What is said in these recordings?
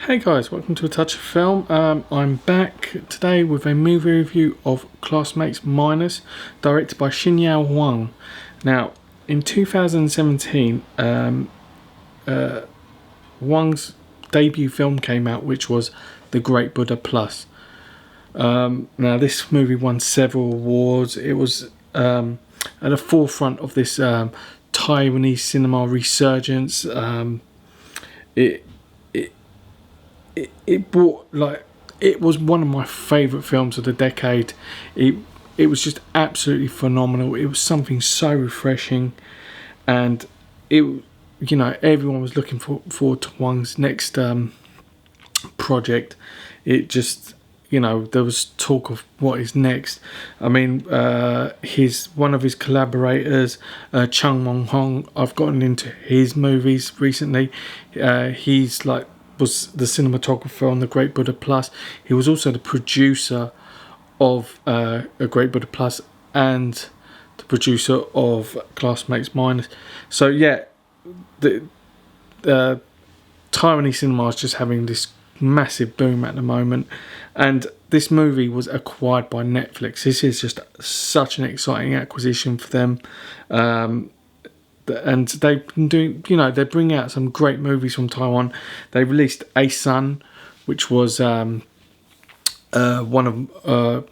Hey guys, welcome to A Touch of Film. I'm back today with a movie review of Classmates Minus, directed by Hsin-yao Huang. Now, in 2017, Huang's debut film came out, which was The Great Buddha Plus. Now, this movie won several awards. It was at the forefront of this Taiwanese cinema resurgence. It brought, it was one of my favourite films of the decade. It was just absolutely phenomenal. It was something so refreshing, and everyone was looking forward to Huang's next project. It just, there was talk of what is next. I mean, one of his collaborators, Chung Mong-hong, I've gotten into his movies recently. He's was the cinematographer on The Great Buddha Plus. He was also the producer of A Great Buddha Plus and the producer of Classmates Minus. So yeah, the Taiwanese cinema is just having this massive boom at the moment, and this movie was acquired by Netflix. This is just such an exciting acquisition for them. And they've been doing, they bring out some great movies from Taiwan. They released A Sun, which was one of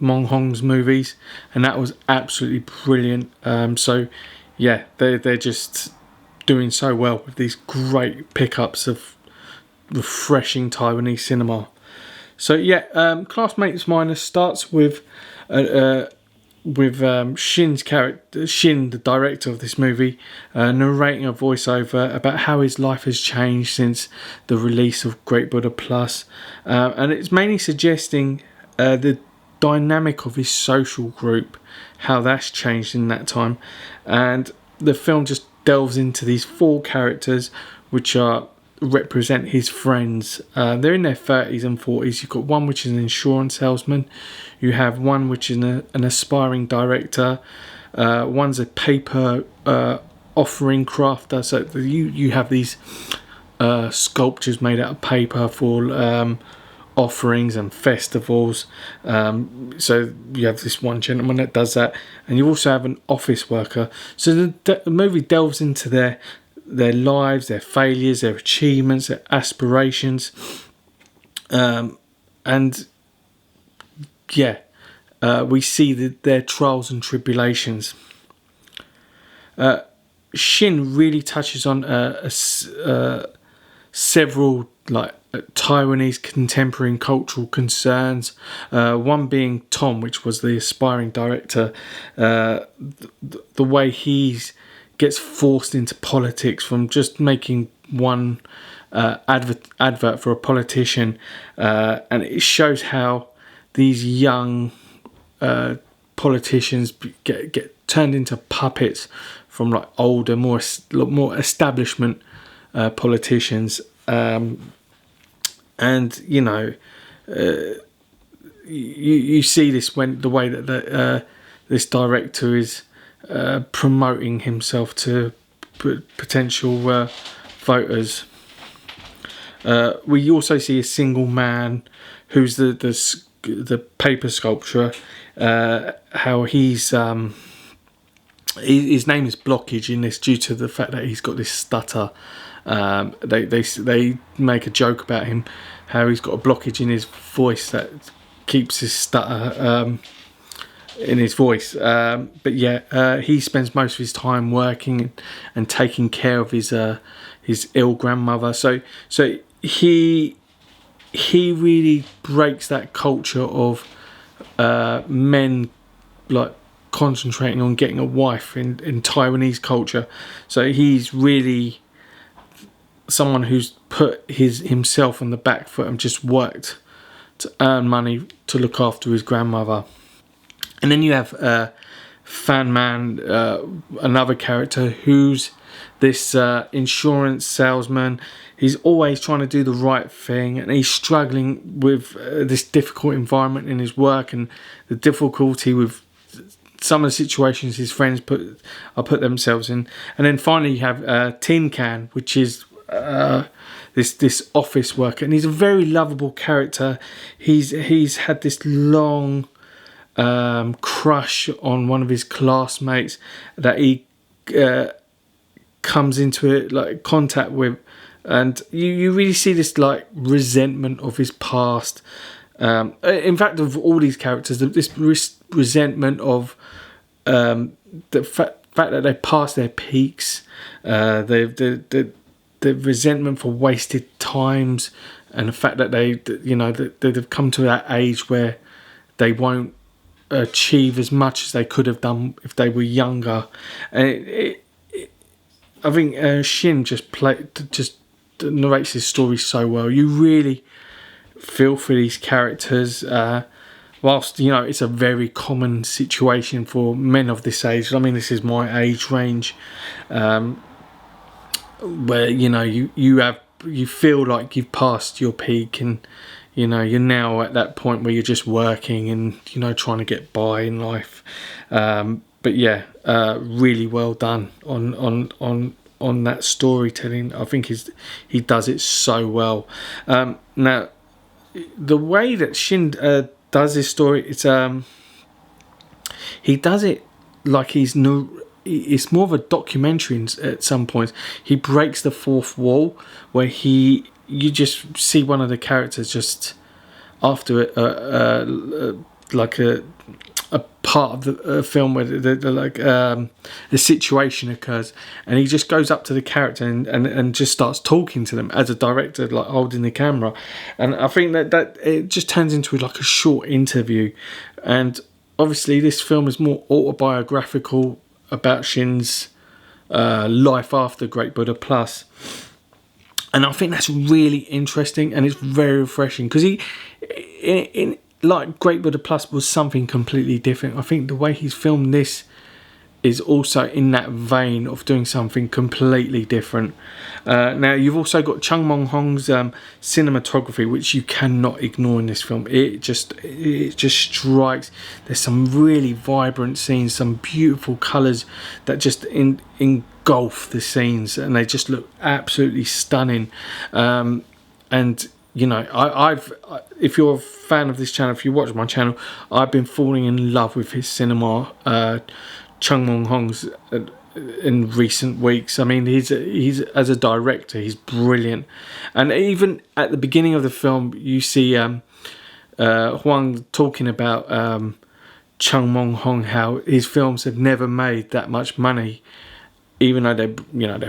Mong Hong's movies, and that was absolutely brilliant. So yeah, they're just doing so well with these great pickups of refreshing Taiwanese cinema. So yeah, Classmates Minus starts with Shin's character, Shin, the director of this movie, narrating a voiceover about how his life has changed since the release of Great Buddha Plus, and it's mainly suggesting the dynamic of his social group, how that's changed in that time. And the film just delves into these four characters, which represent his friends. They're in their 30s and 40s. You've got one which is an insurance salesman, you have one which is an aspiring director, one's a paper offering crafter. So you have these sculptures made out of paper for offerings and festivals. So you have this one gentleman that does that, and you also have an office worker. So the movie delves into their lives, their failures, their achievements, their aspirations, and yeah, we see their trials and tribulations. Shin really touches on several Taiwanese contemporary cultural concerns. One being Tom, which was the aspiring director. The way he gets forced into politics from just making one advert for a politician, and it shows how these young politicians get turned into puppets from older, more establishment politicians, and you see this when the way that this director is promoting himself to potential voters. We also see a single man who's the paper sculptor. How his name is Blockage in this due to the fact that he's got this stutter. They make a joke about him, how he's got a blockage in his voice that keeps his stutter in his voice. But yeah, he spends most of his time working and taking care of his ill grandmother. So he really breaks that culture of men concentrating on getting a wife in Taiwanese culture. So he's really someone who's put himself on the back foot and just worked to earn money to look after his grandmother. And then you have Fan Man, another character who's this insurance salesman. He's always trying to do the right thing, and he's struggling with this difficult environment in his work and the difficulty with some of the situations his friends put themselves in. And then finally you have Tin Can, which is this office worker, and he's a very lovable character. He's had this long crush on one of his classmates that he comes into it like contact with, and you really see this like resentment of his past. In fact, of all these characters, this resentment of the fact that they passed their peaks, the resentment for wasted times, and the fact that they've come to that age where they won't achieve as much as they could have done if they were younger. And I think Shin just narrates his story so well. You really feel for these characters, whilst it's a very common situation for men of this age. I mean, this is my age range, where you feel like you've passed your peak, and you're now at that point where you're just working and trying to get by in life. But yeah, really well done on that storytelling. I think he does it so well. Now, the way that Shin does his story, he does it like it's more of a documentary at some points. He breaks the fourth wall, where you just see one of the characters just after like a part of the film where the situation occurs, and he just goes up to the character and just starts talking to them as a director, like holding the camera. And I think that it just turns into like a short interview. And obviously this film is more autobiographical about Shin's life after Great Buddha Plus. And I think that's really interesting, and it's very refreshing, because in like Great Buddha Plus was something completely different. I think the way he's filmed this is also in that vein of doing something completely different. Now, you've also got Chung Mong-hong's cinematography, which you cannot ignore in this film. It just strikes. There's some really vibrant scenes, some beautiful colours that just engulf the scenes, and they just look absolutely stunning. And if you're a fan of this channel, if you watch my channel, I've been falling in love with his cinema, Chung Mong-hong's, in recent weeks. I mean, he's as a director, he's brilliant. And even at the beginning of the film, you see Huang talking about Chung Mong-hong, how his films have never made that much money, even though they're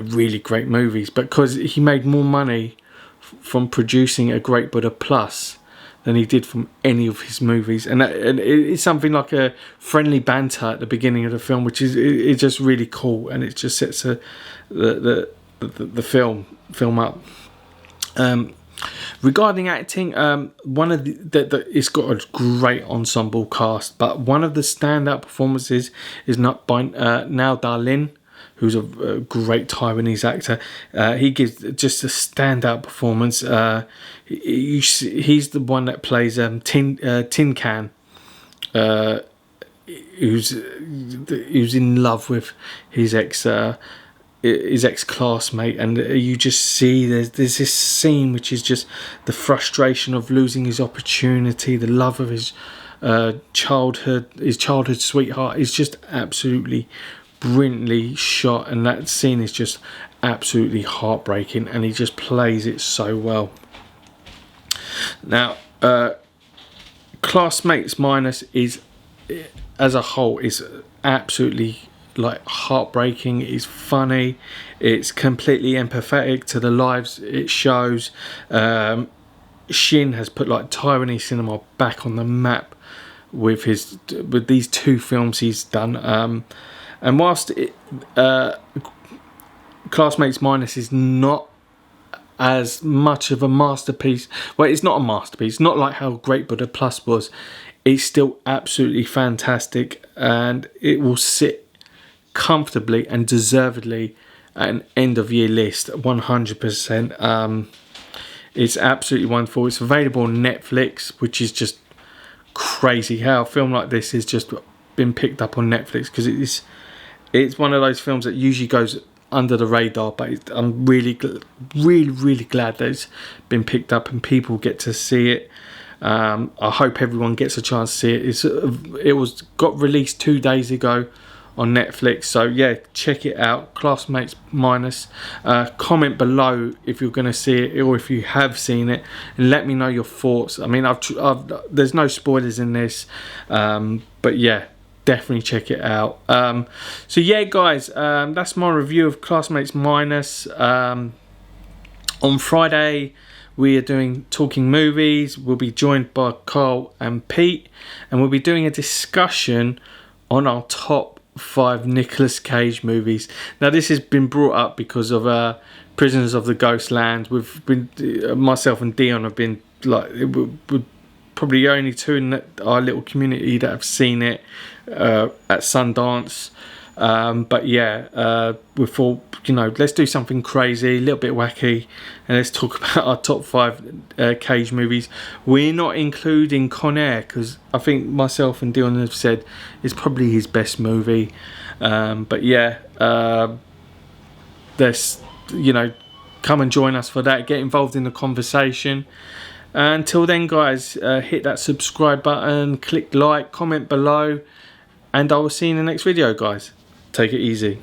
really great movies, because he made more money from producing a Great Buddha Plus than he did from any of his movies. And it's something like a friendly banter at the beginning of the film, which is it's just really cool, and it just sets the film up. Regarding acting, one of it's got a great ensemble cast, but one of the standout performances is not by Nao Da-lin, who's a great Taiwanese actor. He gives just a standout performance. He's the one that plays Tin Can, who's in love with his ex-classmate, and you just see there's this scene which is just the frustration of losing his opportunity, the love of his childhood sweetheart is just absolutely brilliantly shot, and that scene is just absolutely heartbreaking, and he just plays it so well. Now, Classmates Minus is, as a whole, is absolutely like heartbreaking. It's funny, it's completely empathetic to the lives it shows. Shin has put like Taiwanese cinema back on the map with these two films he's done. And whilst Classmates Minus is not as much of a masterpiece, well, it's not a masterpiece, not like how Great Buddha Plus was, it's still absolutely fantastic, and it will sit comfortably and deservedly at an end of year list, 100%. It's absolutely wonderful. It's available on Netflix, which is just crazy how a film like this has just been picked up on Netflix, because it's one of those films that usually goes under the radar, but I'm really glad that it's been picked up and people get to see it. I hope everyone gets a chance to see it. It got released 2 days ago on Netflix, so yeah, check it out. Classmates Minus. Comment below if you're going to see it or if you have seen it, and let me know your thoughts. I mean, there's no spoilers in this, but yeah, definitely check it out. So yeah, guys, that's my review of Classmates Minus. On Friday we are talking movies. We'll be joined by Carl and Pete, and we'll be doing a discussion on our top 5 Nicolas Cage movies. Now this has been brought up because of Prisoners of the Ghostland. We've been, myself and Dion have been like, we're probably the only two in our little community that have seen it at Sundance. But yeah, we thought, you know, let's do something crazy, a little bit wacky, and let's talk about our top 5 Cage movies. We're not including Con Air because I think myself and Dion have said it's probably his best movie. But yeah, let's, you know, come and join us for that. Get involved in the conversation. Until then, guys, hit that subscribe button, click like, comment below, and I will see you in the next video, guys. Take it easy.